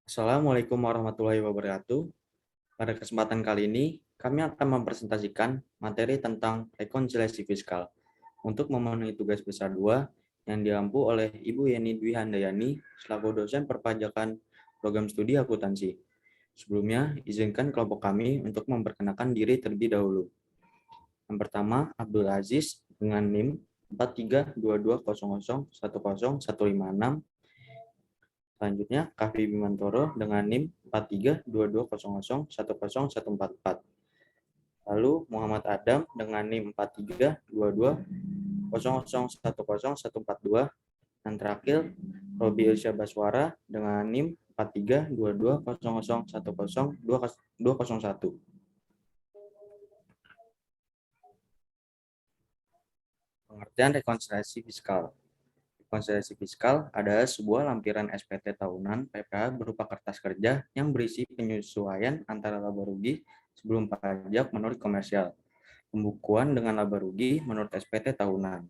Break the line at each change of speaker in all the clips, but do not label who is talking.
Assalamualaikum warahmatullahi wabarakatuh. Pada kesempatan kali ini, kami akan mempresentasikan materi tentang rekonsiliasi fiskal untuk memenuhi tugas besar 2 yang diampu oleh Ibu Yeni Dwi Handayani selaku dosen perpajakan program studi akuntansi. Sebelumnya, izinkan kelompok kami untuk memperkenalkan diri terlebih dahulu. Yang pertama, Abdul Aziz dengan NIM 432200101156. Selanjutnya, Kahfi Bimantoro dengan NIM 432200101144. Lalu Muhammad Adam dengan NIM 432200101142. Dan terakhir, Robi Ilsyah Baswara dengan NIM 432200101201. Pengertian rekonsiliasi fiskal. Rekonsiliasi fiskal adalah sebuah lampiran SPT tahunan PPh berupa kertas kerja yang berisi penyesuaian antara laba rugi sebelum pajak menurut komersial, pembukuan dengan laba rugi menurut SPT tahunan.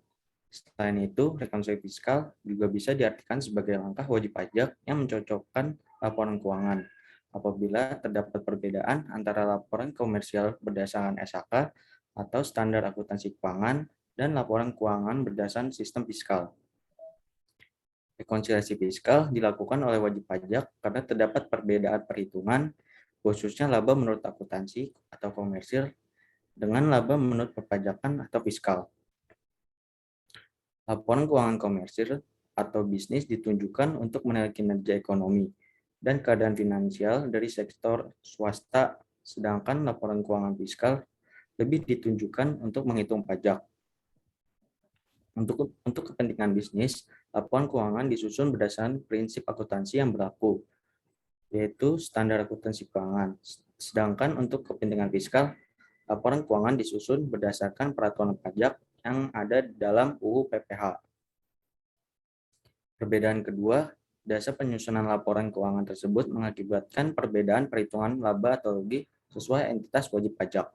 Selain itu, rekonsiliasi fiskal juga bisa diartikan sebagai langkah wajib pajak yang mencocokkan laporan keuangan apabila terdapat perbedaan antara laporan komersial berdasarkan SHK atau standar akuntansi keuangan dan laporan keuangan berdasarkan sistem fiskal. Rekonsiliasi fiskal dilakukan oleh wajib pajak karena terdapat perbedaan perhitungan, khususnya laba menurut akuntansi atau komersil dengan laba menurut perpajakan atau fiskal. Laporan keuangan komersil atau bisnis ditunjukkan untuk menilai kinerja ekonomi dan keadaan finansial dari sektor swasta, sedangkan laporan keuangan fiskal lebih ditunjukkan untuk menghitung pajak. Untuk kepentingan bisnis, laporan keuangan disusun berdasarkan prinsip akuntansi yang berlaku, yaitu standar akuntansi keuangan. Sedangkan untuk kepentingan fiskal, laporan keuangan disusun berdasarkan peraturan pajak yang ada dalam UU PPH. Perbedaan kedua, dasar penyusunan laporan keuangan tersebut mengakibatkan perbedaan perhitungan laba atau rugi sesuai entitas wajib pajak.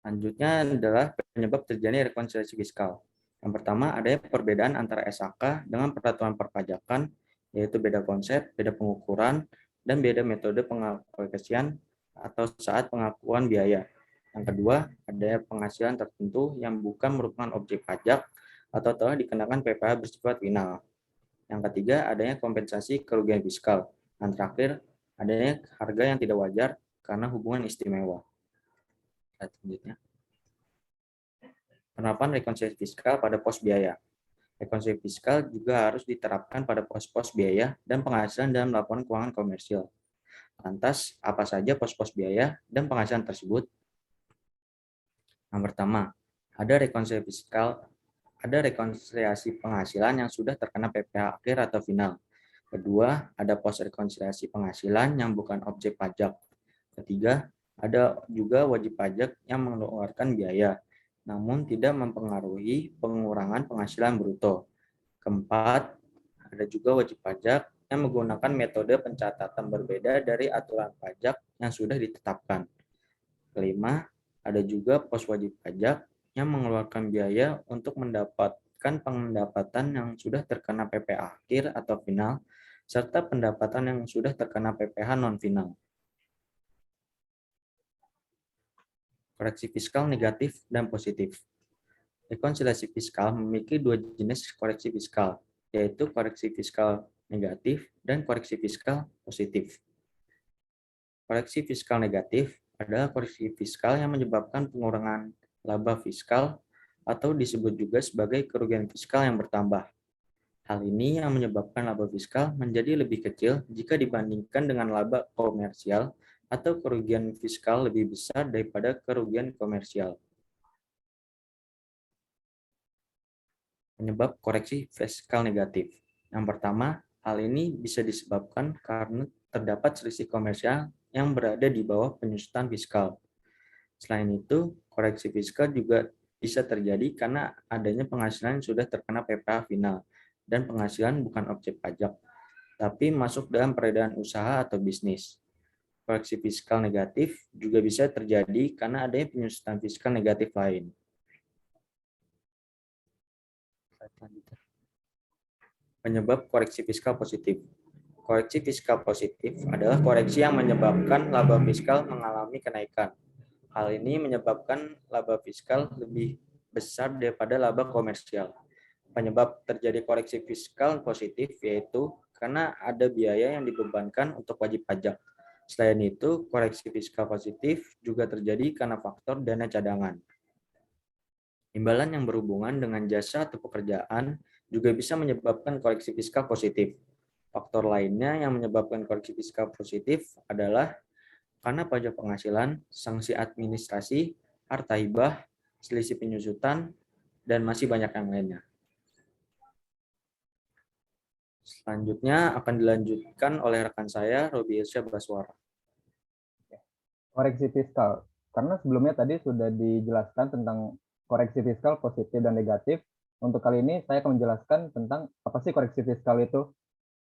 Selanjutnya adalah penyebab terjadinya rekonsiliasi fiskal. Yang pertama, adanya perbedaan antara SHK dengan peraturan perpajakan, yaitu beda konsep, beda pengukuran, dan beda metode pengaplikasian atau saat pengakuan biaya. Yang kedua, adanya penghasilan tertentu yang bukan merupakan objek pajak atau telah dikenakan PPh bersifat final. Yang ketiga, adanya kompensasi kerugian fiskal. Dan terakhir, adanya harga yang tidak wajar karena hubungan istimewa. Selanjutnya, penerapan rekonsiliasi fiskal pada pos biaya. Rekonsiliasi fiskal juga harus diterapkan pada pos-pos biaya dan penghasilan dalam laporan keuangan komersial. Lantas, apa saja pos-pos biaya dan penghasilan tersebut? Yang pertama, ada rekonsiliasi penghasilan yang sudah terkena PPh akhir atau final. Kedua, ada pos rekonsiliasi penghasilan yang bukan objek pajak. Ketiga, ada juga wajib pajak yang mengeluarkan biaya, namun tidak mempengaruhi pengurangan penghasilan bruto. Keempat, ada juga wajib pajak yang menggunakan metode pencatatan berbeda dari aturan pajak yang sudah ditetapkan. Kelima, ada juga pos wajib pajak yang mengeluarkan biaya untuk mendapatkan pendapatan yang sudah terkena PPh akhir atau final, serta pendapatan yang sudah terkena PPh non-final. Koreksi fiskal negatif dan positif. Rekonsiliasi fiskal memiliki dua jenis koreksi fiskal, yaitu koreksi fiskal negatif dan koreksi fiskal positif. Koreksi fiskal negatif adalah koreksi fiskal yang menyebabkan pengurangan laba fiskal atau disebut juga sebagai kerugian fiskal yang bertambah. Hal ini yang menyebabkan laba fiskal menjadi lebih kecil jika dibandingkan dengan laba komersial atau kerugian fiskal lebih besar daripada kerugian komersial. Penyebab koreksi fiskal negatif. Yang pertama, hal ini bisa disebabkan karena terdapat selisih komersial yang berada di bawah penyusutan fiskal. Selain itu, koreksi fiskal juga bisa terjadi karena adanya penghasilan yang sudah terkena PPh final dan penghasilan bukan objek pajak, tapi masuk dalam peredaran usaha atau bisnis. Koreksi fiskal negatif juga bisa terjadi karena adanya penyusutan fiskal negatif lain. Penyebab koreksi fiskal positif. Koreksi fiskal positif adalah koreksi yang menyebabkan laba fiskal mengalami kenaikan. Hal ini menyebabkan laba fiskal lebih besar daripada laba komersial. Penyebab terjadi koreksi fiskal positif yaitu karena ada biaya yang dibebankan untuk wajib pajak. Selain itu, koreksi fiskal positif juga terjadi karena faktor dana cadangan. Imbalan yang berhubungan dengan jasa atau pekerjaan juga bisa menyebabkan koreksi fiskal positif. Faktor lainnya yang menyebabkan koreksi fiskal positif adalah karena pajak penghasilan, sanksi administrasi, harta hibah, selisih penyusutan, dan masih banyak yang lainnya. Selanjutnya akan dilanjutkan oleh rekan saya, Robi Irsyad Baswara.
Koreksi fiskal. Karena sebelumnya tadi sudah dijelaskan tentang koreksi fiskal positif dan negatif, untuk kali ini saya akan menjelaskan tentang apa sih koreksi fiskal itu.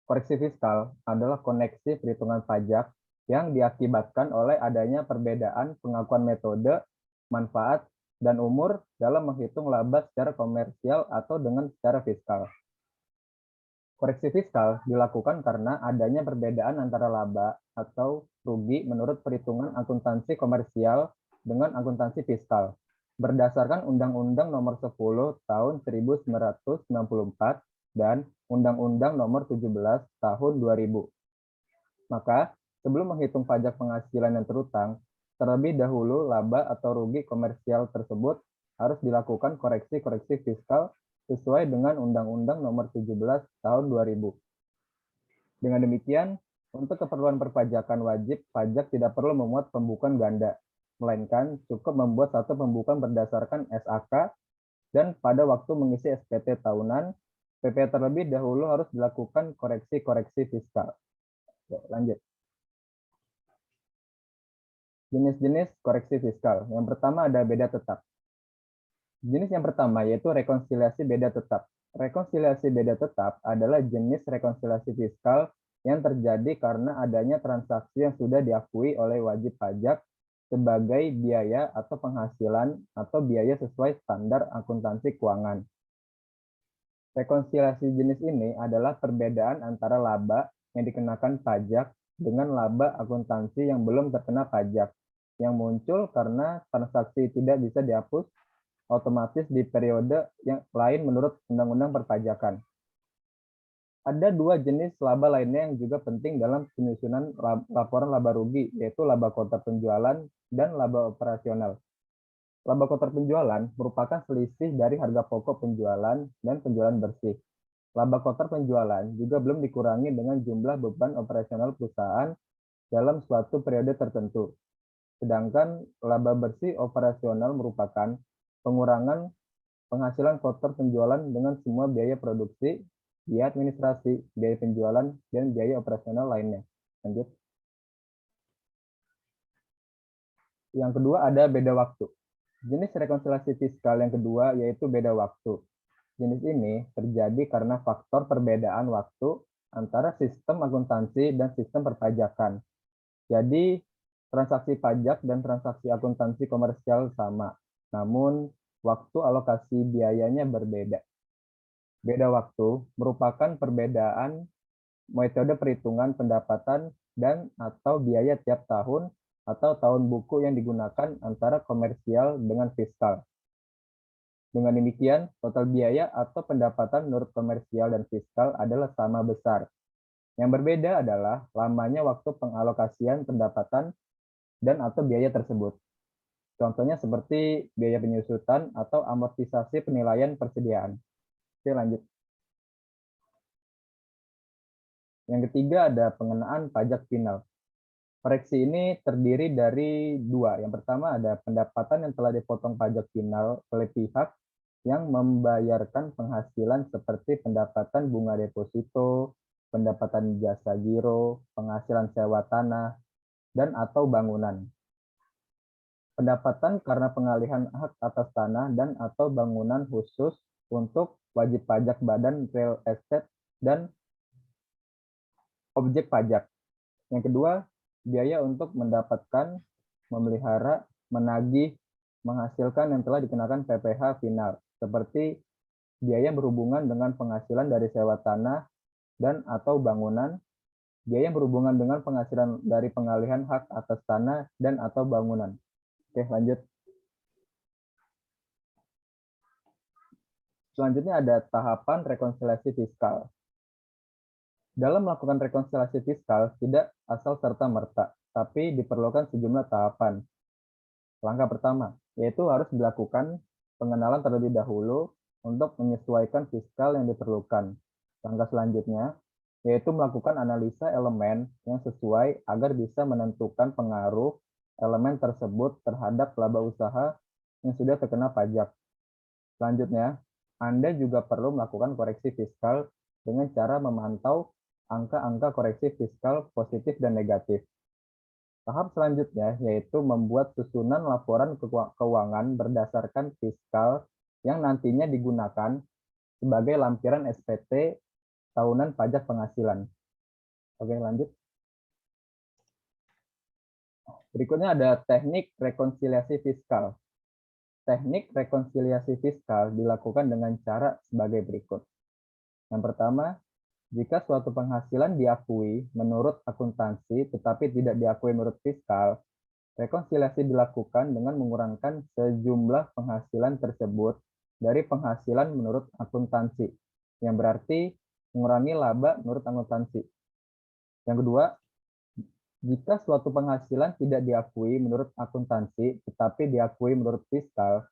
Koreksi fiskal adalah koneksi perhitungan pajak yang diakibatkan oleh adanya perbedaan pengakuan metode, manfaat, dan umur dalam menghitung laba secara komersial atau dengan secara fiskal. Koreksi fiskal dilakukan karena adanya perbedaan antara laba atau rugi menurut perhitungan akuntansi komersial dengan akuntansi fiskal berdasarkan Undang-Undang Nomor 10 Tahun 1994 dan Undang-Undang Nomor 17 Tahun 2000. Maka, sebelum menghitung pajak penghasilan yang terutang, terlebih dahulu laba atau rugi komersial tersebut harus dilakukan koreksi-koreksi fiskal sesuai dengan Undang-Undang Nomor 17 Tahun 2000. Dengan demikian, untuk keperluan perpajakan wajib pajak tidak perlu memuat pembukuan ganda, melainkan cukup membuat satu pembukuan berdasarkan SAK dan pada waktu mengisi SPT tahunan, PP terlebih dahulu harus dilakukan koreksi-koreksi fiskal. Oke, lanjut. Jenis-jenis koreksi fiskal. Yang pertama ada beda tetap. Jenis yang pertama yaitu rekonsiliasi beda tetap. Rekonsiliasi beda tetap adalah jenis rekonsiliasi fiskal yang terjadi karena adanya transaksi yang sudah diakui oleh wajib pajak sebagai biaya atau penghasilan atau biaya sesuai standar akuntansi keuangan. Rekonsiliasi jenis ini adalah perbedaan antara laba yang dikenakan pajak dengan laba akuntansi yang belum terkena pajak, yang muncul karena transaksi tidak bisa dihapus otomatis di periode yang lain menurut Undang-Undang Perpajakan. Ada dua jenis laba lainnya yang juga penting dalam penyusunan laporan laba rugi, yaitu laba kotor penjualan dan laba operasional. Laba kotor penjualan merupakan selisih dari harga pokok penjualan dan penjualan bersih. Laba kotor penjualan juga belum dikurangi dengan jumlah beban operasional perusahaan dalam suatu periode tertentu. Sedangkan laba bersih operasional merupakan pengurangan penghasilan kotor penjualan dengan semua biaya produksi, biaya administrasi, biaya penjualan, dan biaya operasional lainnya. Lanjut. Yang kedua ada beda waktu. Jenis rekonsiliasi fiskal yang kedua yaitu beda waktu. Jenis ini terjadi karena faktor perbedaan waktu antara sistem akuntansi dan sistem perpajakan. Jadi, transaksi pajak dan transaksi akuntansi komersial sama, namun waktu alokasi biayanya berbeda. Beda waktu merupakan perbedaan metode perhitungan pendapatan dan atau biaya tiap tahun atau tahun buku yang digunakan antara komersial dengan fiskal. Dengan demikian, total biaya atau pendapatan menurut komersial dan fiskal adalah sama besar. Yang berbeda adalah lamanya waktu pengalokasian pendapatan dan atau biaya tersebut. Contohnya seperti biaya penyusutan atau amortisasi penilaian persediaan. Oke, lanjut. Yang ketiga ada pengenaan pajak final. Koreksi ini terdiri dari dua. Yang pertama ada pendapatan yang telah dipotong pajak final oleh pihak yang membayarkan penghasilan seperti pendapatan bunga deposito, pendapatan jasa giro, penghasilan sewa tanah, dan atau bangunan. Pendapatan karena pengalihan hak atas tanah dan atau bangunan khusus untuk wajib pajak badan real estate dan objek pajak. Yang kedua, biaya untuk mendapatkan, memelihara, menagih, menghasilkan yang telah dikenakan PPh final, seperti biaya berhubungan dengan penghasilan dari sewa tanah dan atau bangunan, biaya yang berhubungan dengan penghasilan dari pengalihan hak atas tanah dan atau bangunan. Oke, lanjut. Selanjutnya ada tahapan rekonsiliasi fiskal. Dalam melakukan rekonsiliasi fiskal tidak asal serta-merta, tapi diperlukan sejumlah tahapan. Langkah pertama, yaitu harus dilakukan pengenalan terlebih dahulu untuk menyesuaikan fiskal yang diperlukan. Langkah selanjutnya, yaitu melakukan analisa elemen yang sesuai agar bisa menentukan pengaruh elemen tersebut terhadap laba usaha yang sudah terkena pajak. Selanjutnya, Anda juga perlu melakukan koreksi fiskal dengan cara memantau angka-angka koreksi fiskal positif dan negatif. Tahap selanjutnya yaitu membuat susunan laporan keuangan berdasarkan fiskal yang nantinya digunakan sebagai lampiran SPT tahunan pajak penghasilan. Oke, lanjut. Berikutnya ada teknik rekonsiliasi fiskal. Teknik rekonsiliasi fiskal dilakukan dengan cara sebagai berikut. Yang pertama, jika suatu penghasilan diakui menurut akuntansi tetapi tidak diakui menurut fiskal, rekonsiliasi dilakukan dengan mengurangkan sejumlah penghasilan tersebut dari penghasilan menurut akuntansi, yang berarti mengurangi laba menurut akuntansi. Yang kedua, jika suatu penghasilan tidak diakui menurut akuntansi tetapi diakui menurut fiskal,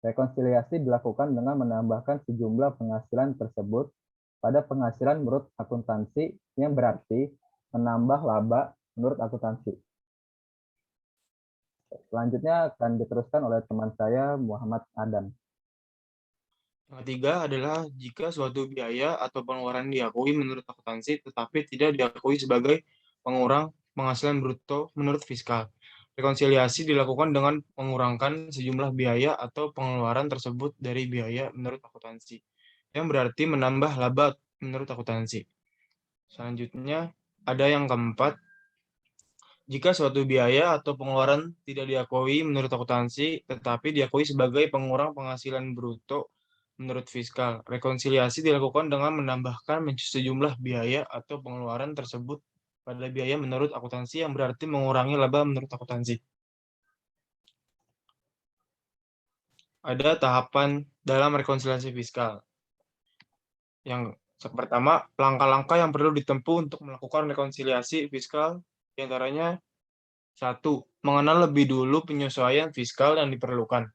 rekonsiliasi dilakukan dengan menambahkan sejumlah penghasilan tersebut pada penghasilan menurut akuntansi, yang berarti menambah laba menurut akuntansi. Selanjutnya akan diteruskan oleh teman saya, Muhammad Adam.
Yang ketiga adalah jika suatu biaya atau pengeluaran diakui menurut akuntansi tetapi tidak diakui sebagai pengurang penghasilan bruto menurut fiskal. Rekonsiliasi dilakukan dengan mengurangkan sejumlah biaya atau pengeluaran tersebut dari biaya menurut akuntansi, yang berarti menambah laba menurut akuntansi. Selanjutnya, ada yang keempat, jika suatu biaya atau pengeluaran tidak diakui menurut akuntansi, tetapi diakui sebagai pengurang penghasilan bruto menurut fiskal, rekonsiliasi dilakukan dengan menambahkan sejumlah biaya atau pengeluaran tersebut pada biaya menurut akuntansi, yang berarti mengurangi laba menurut akuntansi. Ada tahapan dalam rekonsiliasi fiskal. Yang pertama, langkah-langkah yang perlu ditempuh untuk melakukan rekonsiliasi fiskal, diantaranya 1. Mengenal lebih dulu penyesuaian fiskal yang diperlukan.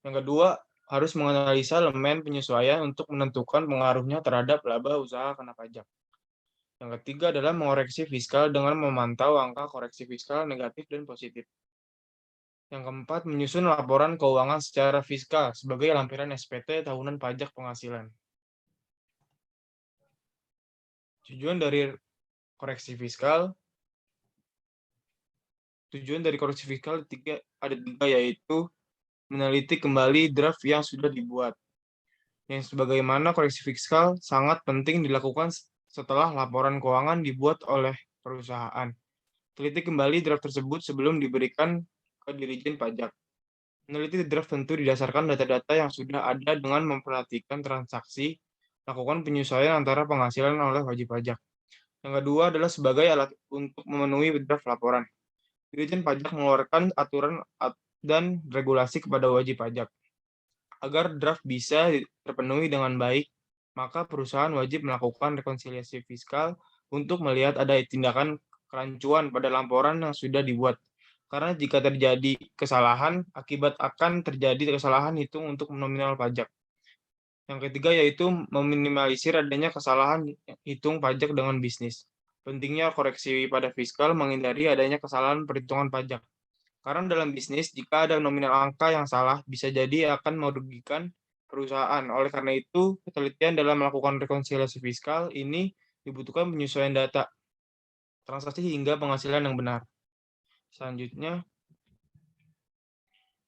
Yang kedua, harus menganalisa elemen penyesuaian untuk menentukan pengaruhnya terhadap laba usaha kena pajak. Yang ketiga adalah mengoreksi fiskal dengan memantau angka koreksi fiskal negatif dan positif. Yang keempat, menyusun laporan keuangan secara fiskal sebagai lampiran SPT tahunan pajak penghasilan. Tujuan dari koreksi fiskal ada tiga, yaitu meneliti kembali draft yang sudah dibuat. Yang sebagaimana koreksi fiskal sangat penting dilakukan setelah laporan keuangan dibuat oleh perusahaan. Teliti kembali draft tersebut sebelum diberikan ke Dirjen Pajak. Meneliti draft tentu didasarkan data-data yang sudah ada dengan memperhatikan transaksi, lakukan penyesuaian antara penghasilan oleh wajib pajak. Yang kedua adalah sebagai alat untuk memenuhi draft laporan. Dirjen Pajak mengeluarkan aturan dan regulasi kepada wajib pajak. Agar draft bisa terpenuhi dengan baik, maka perusahaan wajib melakukan rekonsiliasi fiskal untuk melihat ada tindakan kerancuan pada laporan yang sudah dibuat. Karena jika terjadi kesalahan, akibat akan terjadi kesalahan hitung untuk nominal pajak. Yang ketiga yaitu meminimalisir adanya kesalahan hitung pajak dengan bisnis. Pentingnya koreksi pada fiskal menghindari adanya kesalahan perhitungan pajak. Karena dalam bisnis, jika ada nominal angka yang salah, bisa jadi akan merugikan perusahaan. Oleh karena itu, ketelitian dalam melakukan rekonsiliasi fiskal ini dibutuhkan penyesuaian data transaksi hingga penghasilan yang benar. Selanjutnya,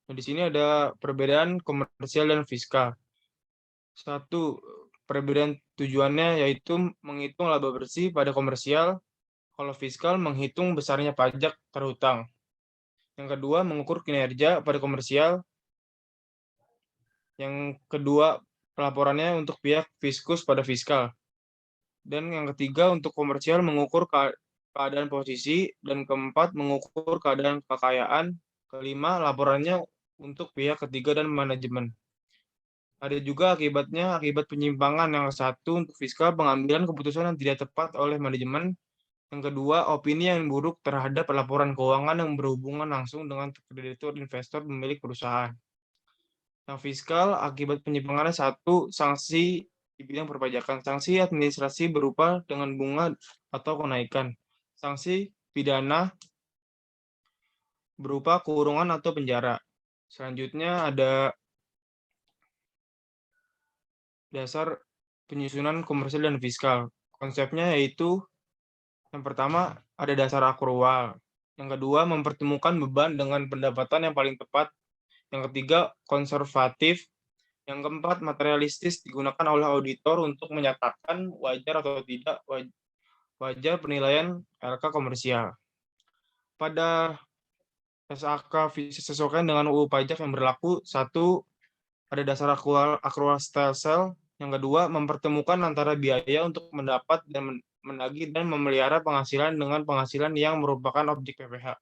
di sini ada perbedaan komersial dan fiskal. 1. Perbedaan tujuannya yaitu menghitung laba bersih pada komersial, kalau fiskal menghitung besarnya pajak terhutang. Yang kedua, mengukur kinerja pada komersial. Yang kedua, pelaporannya untuk pihak fiskus pada fiskal. Dan yang ketiga, untuk komersial mengukur keadaan posisi, dan keempat, mengukur keadaan kekayaan, kelima, laporannya untuk pihak ketiga dan manajemen. Ada juga akibat penyimpangan. Yang satu, untuk fiskal, pengambilan keputusan yang tidak tepat oleh manajemen. Yang kedua, opini yang buruk terhadap laporan keuangan yang berhubungan langsung dengan kreditur, investor, pemilik perusahaan. Yang fiskal, akibat penyimpangannya satu, sanksi di bidang perpajakan. Sanksi administrasi berupa dengan bunga atau kenaikan. Sanksi pidana berupa kurungan atau penjara. Selanjutnya ada dasar penyusunan komersial dan fiskal. Konsepnya yaitu yang pertama ada dasar akrual. Yang kedua, mempertemukan beban dengan pendapatan yang paling tepat. Yang ketiga, konservatif. Yang keempat, materialistis, digunakan oleh auditor untuk menyatakan wajar atau tidak wajar penilaian LK komersial. Pada SAK disesuaikan dengan UU pajak yang berlaku. Satu, ada dasar accrual style cell. Yang kedua, mempertemukan antara biaya untuk mendapat dan menagih dan memelihara penghasilan dengan penghasilan yang merupakan objek PPh.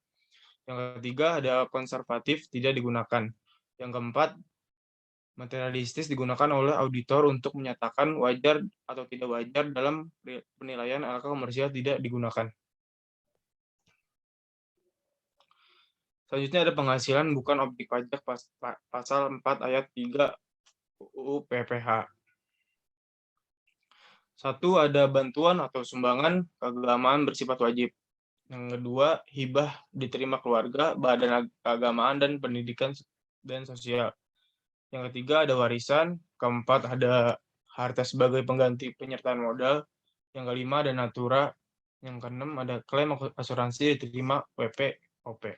Yang ketiga, ada konservatif, tidak digunakan. Yang keempat, materialistis, digunakan oleh auditor untuk menyatakan wajar atau tidak wajar dalam penilaian LK komersial, tidak digunakan. Selanjutnya ada penghasilan bukan objek pajak, pasal 4 ayat 3 UU PPh. Satu, ada bantuan atau sumbangan keagamaan bersifat wajib. Yang kedua, hibah diterima keluarga, badan keagamaan, dan pendidikan dan sosial. Yang ketiga, ada warisan. Keempat, ada harta sebagai pengganti penyertaan modal. Yang kelima, ada natura. Yang keenam, ada klaim asuransi diterima WP/OP.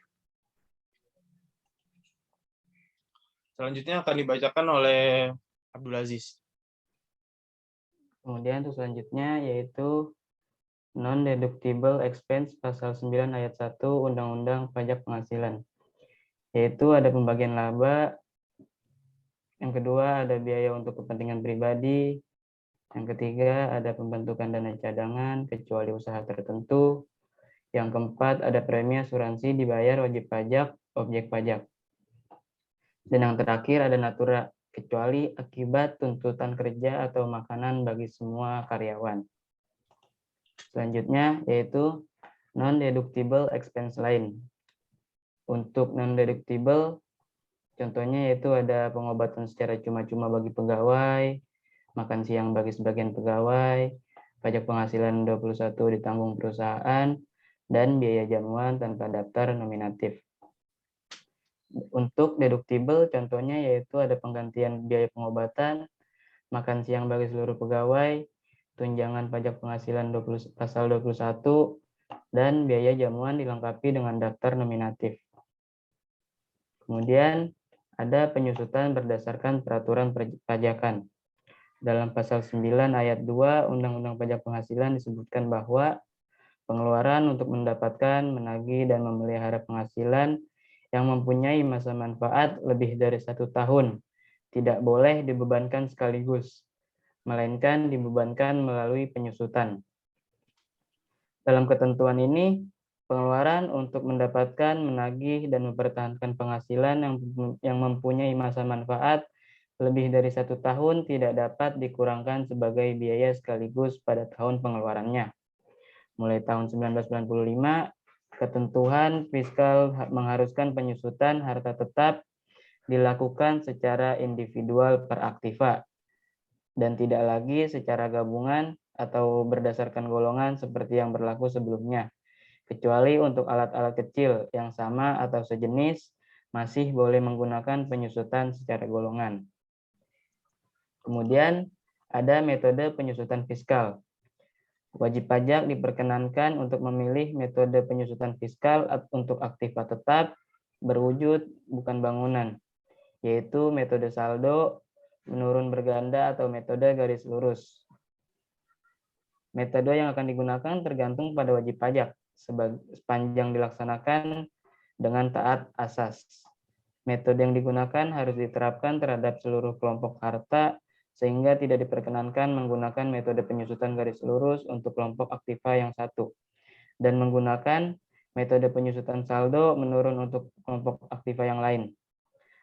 Selanjutnya akan dibacakan oleh Abdul Aziz.
Kemudian untuk selanjutnya yaitu non-deductible expense pasal 9 ayat 1 Undang-Undang Pajak Penghasilan. Yaitu ada pembagian laba, yang kedua ada biaya untuk kepentingan pribadi, yang ketiga ada pembentukan dana cadangan kecuali usaha tertentu, yang keempat ada premi asuransi dibayar wajib pajak objek pajak. Dan yang terakhir ada natura, kecuali akibat tuntutan kerja atau makanan bagi semua karyawan. Selanjutnya yaitu non-deductible expense lain. Untuk non-deductible, contohnya yaitu ada pengobatan secara cuma-cuma bagi pegawai, makan siang bagi sebagian pegawai, pajak penghasilan 21 ditanggung perusahaan, dan biaya jamuan tanpa daftar nominatif. Untuk deductible, contohnya yaitu ada penggantian biaya pengobatan, makan siang bagi seluruh pegawai, tunjangan pajak penghasilan pasal 21, dan biaya jamuan dilengkapi dengan daftar nominatif. Kemudian ada penyusutan berdasarkan peraturan perpajakan. Dalam pasal 9 ayat 2 Undang-Undang Pajak Penghasilan disebutkan bahwa pengeluaran untuk mendapatkan, menagih, dan memelihara penghasilan yang mempunyai masa manfaat lebih dari 1 tahun tidak boleh dibebankan sekaligus, melainkan dibebankan melalui penyusutan. Dalam ketentuan ini, pengeluaran untuk mendapatkan, menagih, dan mempertahankan penghasilan yang mempunyai masa manfaat lebih dari 1 tahun tidak dapat dikurangkan sebagai biaya sekaligus pada tahun pengeluarannya. Mulai tahun 1995, ketentuan fiskal mengharuskan penyusutan harta tetap dilakukan secara individual per aktiva dan tidak lagi secara gabungan atau berdasarkan golongan seperti yang berlaku sebelumnya. Kecuali untuk alat-alat kecil yang sama atau sejenis masih boleh menggunakan penyusutan secara golongan. Kemudian ada metode penyusutan fiskal. Wajib pajak diperkenankan untuk memilih metode penyusutan fiskal untuk aktiva tetap berwujud bukan bangunan, yaitu metode saldo, menurun berganda, atau metode garis lurus. Metode yang akan digunakan tergantung pada wajib pajak sepanjang dilaksanakan dengan taat asas. Metode yang digunakan harus diterapkan terhadap seluruh kelompok harta sehingga tidak diperkenankan menggunakan metode penyusutan garis lurus untuk kelompok aktiva yang satu, dan menggunakan metode penyusutan saldo menurun untuk kelompok aktiva yang lain.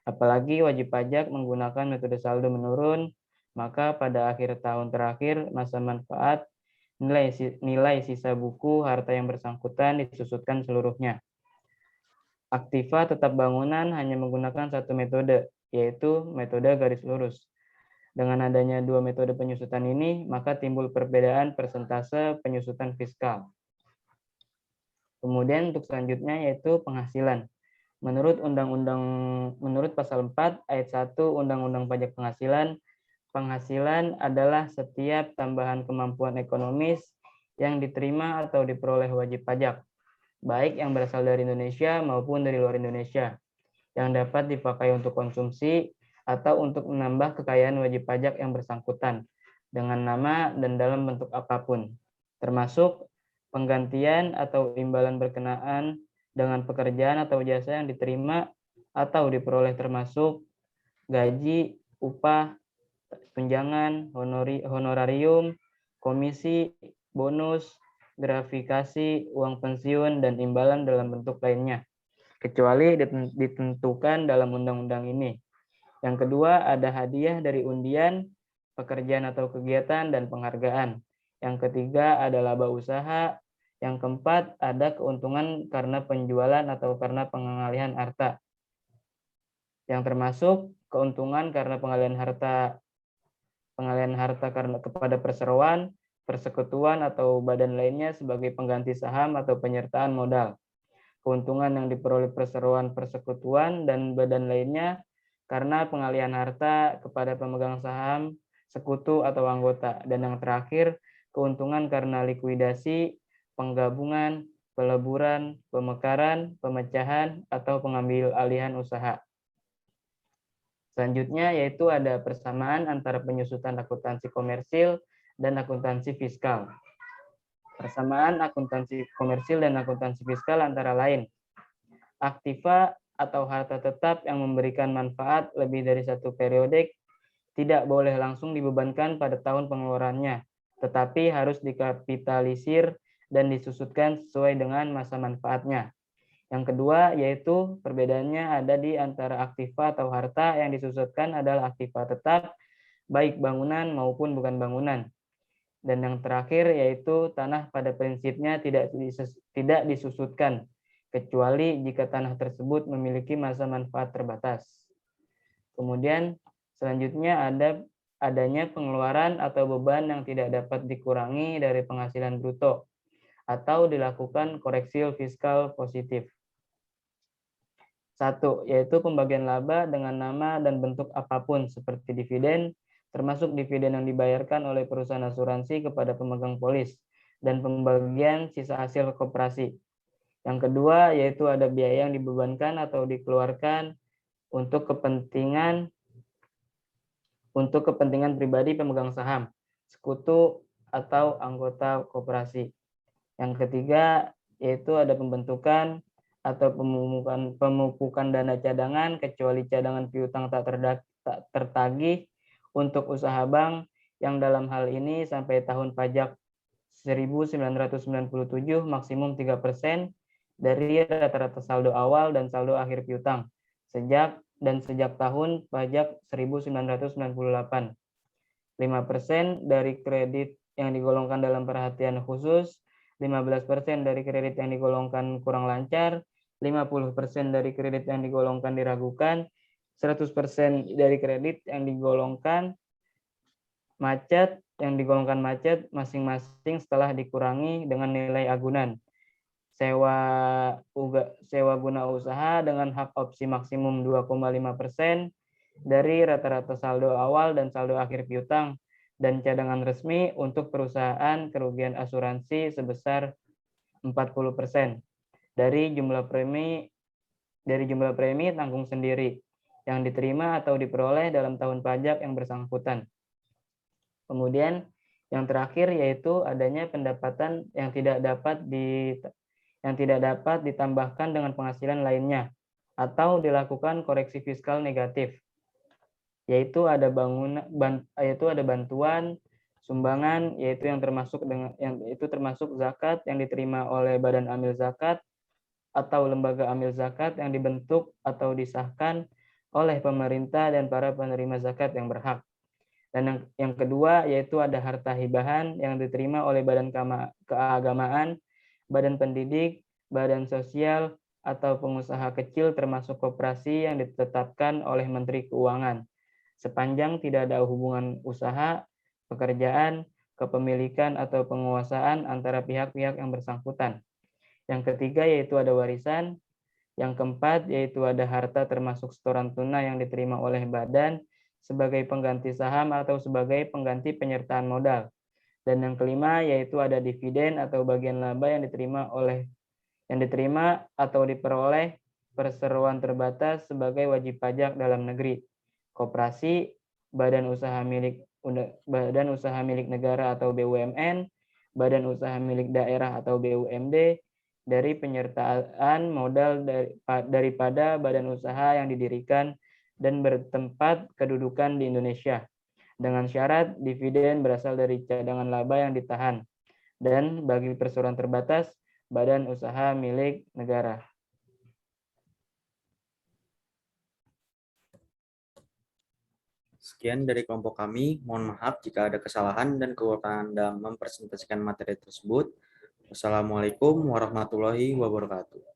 Apalagi wajib pajak menggunakan metode saldo menurun, maka pada akhir tahun terakhir masa manfaat nilai sisa buku harta yang bersangkutan disusutkan seluruhnya. Aktiva tetap bangunan hanya menggunakan satu metode, yaitu metode garis lurus. Dengan adanya dua metode penyusutan ini, maka timbul perbedaan persentase penyusutan fiskal. Kemudian untuk selanjutnya yaitu penghasilan. Menurut pasal 4 ayat 1 Undang-Undang Pajak Penghasilan, penghasilan adalah setiap tambahan kemampuan ekonomis yang diterima atau diperoleh wajib pajak, baik yang berasal dari Indonesia maupun dari luar Indonesia, yang dapat dipakai untuk konsumsi atau untuk menambah kekayaan wajib pajak yang bersangkutan dengan nama dan dalam bentuk apapun, termasuk penggantian atau imbalan berkenaan dengan pekerjaan atau jasa yang diterima atau diperoleh, termasuk gaji, upah, tunjangan, honorarium, komisi, bonus, gratifikasi, uang pensiun, dan imbalan dalam bentuk lainnya, kecuali ditentukan dalam undang-undang ini. Yang kedua, ada hadiah dari undian, pekerjaan atau kegiatan, dan penghargaan. Yang ketiga, ada laba usaha. Yang keempat, ada keuntungan karena penjualan atau karena pengalihan harta, yang termasuk keuntungan karena pengalihan harta karena kepada perseroan, persekutuan, atau badan lainnya sebagai pengganti saham atau penyertaan modal. Keuntungan yang diperoleh perseroan, persekutuan, dan badan lainnya karena pengalihan harta kepada pemegang saham, sekutu, atau anggota. Dan yang terakhir, keuntungan karena likuidasi, penggabungan, peleburan, pemekaran, pemecahan, atau pengambil alihan usaha. Selanjutnya yaitu ada persamaan antara penyusutan akuntansi komersil dan akuntansi fiskal. Persamaan akuntansi komersil dan akuntansi fiskal antara lain: aktiva atau harta tetap yang memberikan manfaat lebih dari satu periodik tidak boleh langsung dibebankan pada tahun pengeluarannya, tetapi harus dikapitalisir dan disusutkan sesuai dengan masa manfaatnya. Yang kedua yaitu perbedaannya ada di antara aktiva atau harta yang disusutkan adalah aktiva tetap, baik bangunan maupun bukan bangunan. Dan yang terakhir yaitu tanah pada prinsipnya tidak disusutkan, kecuali jika tanah tersebut memiliki masa manfaat terbatas. Kemudian selanjutnya adanya pengeluaran atau beban yang tidak dapat dikurangi dari penghasilan bruto, atau dilakukan koreksi fiskal positif. 1. Yaitu pembagian laba dengan nama dan bentuk apapun seperti dividen, termasuk dividen yang dibayarkan oleh perusahaan asuransi kepada pemegang polis, dan pembagian sisa hasil koperasi. Yang kedua yaitu ada biaya yang dibebankan atau dikeluarkan untuk kepentingan pribadi pemegang saham, sekutu, atau anggota koperasi. Yang ketiga yaitu ada pembentukan atau pemupukan dana cadangan kecuali cadangan piutang tak tertagih untuk usaha bank, yang dalam hal ini sampai tahun pajak 1997 maksimum 3% dari rata-rata saldo awal dan saldo akhir piutang sejak tahun pajak 1998. 5% dari kredit yang digolongkan dalam perhatian khusus, 15% dari kredit yang digolongkan kurang lancar, 50% dari kredit yang digolongkan diragukan, 100% dari kredit yang digolongkan macet masing-masing setelah dikurangi dengan nilai agunan. Sewa guna usaha dengan hak opsi maksimum 2,5% dari rata-rata saldo awal dan saldo akhir piutang, dan cadangan resmi untuk perusahaan kerugian asuransi sebesar 40% dari jumlah premi tanggung sendiri yang diterima atau diperoleh dalam tahun pajak yang bersangkutan. Kemudian yang terakhir yaitu adanya pendapatan yang tidak dapat ditambahkan dengan penghasilan lainnya atau dilakukan koreksi fiskal negatif. yaitu ada bantuan, sumbangan, yaitu yang termasuk zakat yang diterima oleh Badan Amil Zakat atau lembaga amil zakat yang dibentuk atau disahkan oleh pemerintah dan para penerima zakat yang berhak. Dan yang kedua yaitu ada harta hibahan yang diterima oleh badan keagamaan, badan pendidik, badan sosial, atau pengusaha kecil termasuk koperasi yang ditetapkan oleh Menteri Keuangan. Sepanjang tidak ada hubungan usaha, pekerjaan, kepemilikan, atau penguasaan antara pihak-pihak yang bersangkutan. Yang ketiga yaitu ada warisan. Yang keempat yaitu ada harta termasuk setoran tunai yang diterima oleh badan sebagai pengganti saham atau sebagai pengganti penyertaan modal. Dan yang kelima yaitu ada dividen atau bagian laba yang diterima atau diperoleh perseroan terbatas sebagai wajib pajak dalam negeri, koperasi, badan usaha milik negara atau BUMN, badan usaha milik daerah atau BUMD, dari penyertaan modal daripada badan usaha yang didirikan dan bertempat kedudukan di Indonesia, dengan syarat dividen berasal dari cadangan laba yang ditahan, dan bagi perseroan terbatas, badan usaha milik negara.
Sekian dari kelompok kami. Mohon maaf jika ada kesalahan dan kekurangan dalam mempresentasikan materi tersebut. Wassalamualaikum warahmatullahi wabarakatuh.